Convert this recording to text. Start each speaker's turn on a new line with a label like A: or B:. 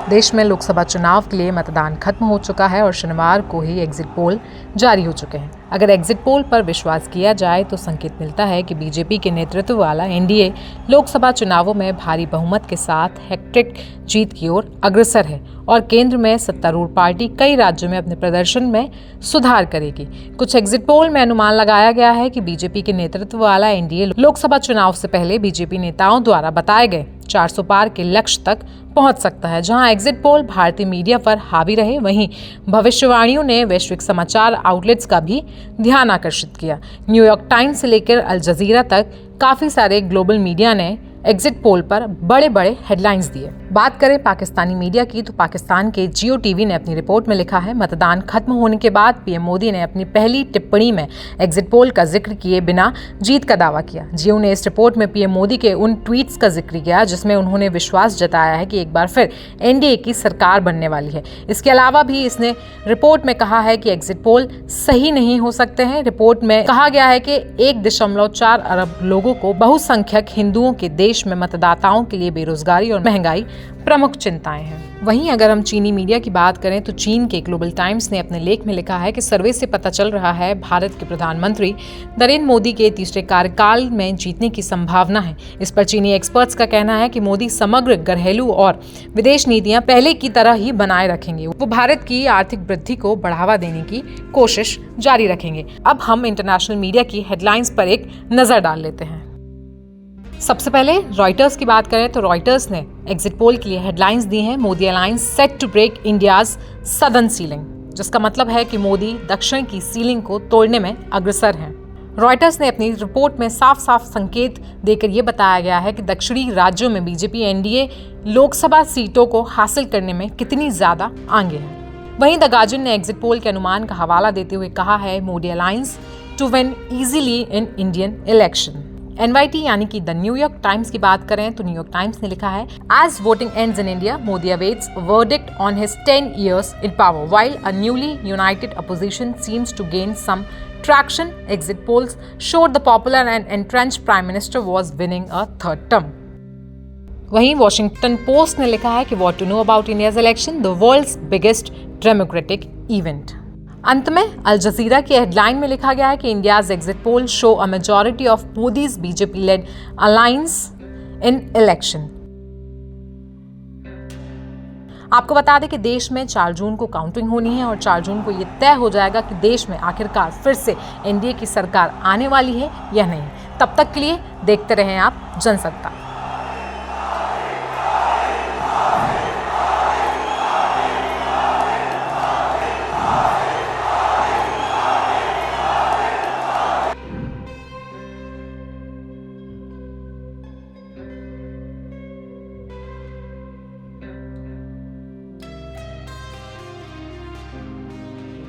A: देश में लोकसभा चुनाव के लिए मतदान खत्म हो चुका है और शनिवार को ही एग्जिट पोल जारी हो चुके हैं। अगर एग्जिट पोल पर विश्वास किया जाए तो संकेत मिलता है कि बीजेपी के नेतृत्व वाला एनडीए लोकसभा चुनावों में भारी बहुमत के साथ हैट्रिक जीत की ओर अग्रसर है और केंद्र में सत्तारूढ़ पार्टी कई राज्यों में अपने प्रदर्शन में सुधार करेगी। कुछ एग्जिट पोल में अनुमान लगाया गया है कि बीजेपी के नेतृत्व वाला एनडीए लोकसभा चुनाव से पहले बीजेपी नेताओं द्वारा बताए गए 400 पार के लक्ष्य तक पहुंच सकता है। जहां एग्जिट पोल भारतीय मीडिया पर हावी रहे, वहीं भविष्यवाणियों ने वैश्विक समाचार आउटलेट्स का भी ध्यान आकर्षित किया। न्यूयॉर्क टाइम्स से लेकर अल जजीरा तक काफी सारे ग्लोबल मीडिया ने एग्जिट पोल पर बड़े बड़े हेडलाइंस दिए। बात करें पाकिस्तानी मीडिया की तो पाकिस्तान के जियो टीवी ने अपनी रिपोर्ट में लिखा है, मतदान खत्म होने के बाद पीएम मोदी ने अपनी पहली टिप्पणी में एग्जिट पोल का जिक्र किए बिना जीत का दावा किया। जियो ने इस रिपोर्ट में पीएम मोदी के उन ट्वीट्स का जिक्र किया जिसमें उन्होंने विश्वास जताया है कि एक बार फिर एनडीए की सरकार बनने वाली है। इसके अलावा भी इसने रिपोर्ट में कहा है कि एग्जिट पोल सही नहीं हो सकते हैं। रिपोर्ट में कहा गया है कि 1.4 अरब लोगों को बहुसंख्यक हिंदुओं के देश में मतदाताओं के लिए बेरोजगारी और महंगाई प्रमुख चिंताएं हैं। वहीं अगर हम चीनी मीडिया की बात करें तो चीन के ग्लोबल टाइम्स ने अपने लेख में लिखा है कि सर्वे से पता चल रहा है भारत के प्रधानमंत्री नरेंद्र मोदी के तीसरे कार्यकाल में जीतने की संभावना है। इस पर चीनी एक्सपर्ट्स का कहना है कि मोदी समग्र घरेलू और विदेश नीतियां पहले की तरह ही बनाए रखेंगे। वो भारत की आर्थिक वृद्धि को बढ़ावा देने की कोशिश जारी रखेंगे। अब हम इंटरनेशनल मीडिया की हेडलाइंस पर एक नजर डाल लेते हैं। सबसे पहले रॉयटर्स की बात करें तो रॉयटर्स ने एग्जिट पोल के लिए हेडलाइंस दी हैं, Modi alliance set to break India's southern ceiling, जिसका मतलब है कि मोदी दक्षिण की सीलिंग को तोड़ने में अग्रसर हैं। रॉयटर्स ने अपनी रिपोर्ट में साफ साफ संकेत देकर यह बताया गया है कि दक्षिणी राज्यों में बीजेपी एनडीए लोकसभा सीटों को हासिल करने में कितनी ज्यादा आगे है। वहीं द गार्जियन ने एग्जिट पोल के अनुमान का हवाला देते हुए कहा है, Modi alliance to win easily in Indian election. NYT यानी कि द न्यूयॉर्क टाइम्स की बात करें तो न्यूयॉर्क टाइम्स ने लिखा है, as voting ends in India, Modi awaits verdict on his 10 years in power, while a newly united opposition seems to gain some traction. Exit polls showed the popular and entrenched prime minister was winning a third term. वहीं Washington Post ने लिखा है कि what to know about India's election, the world's biggest democratic event. अंत में अल जजीरा की headline में लिखा गया है कि India's exit poll show a majority of Modi's BJP lead alliance in election. आपको बता दें कि देश में 4 जून को काउंटिंग होनी है और 4 जून को यह तय हो जाएगा कि देश में आखिरकार फिर से एनडीए की सरकार आने वाली है या नहीं। तब तक के लिए देखते रहें आप जनसत्ता।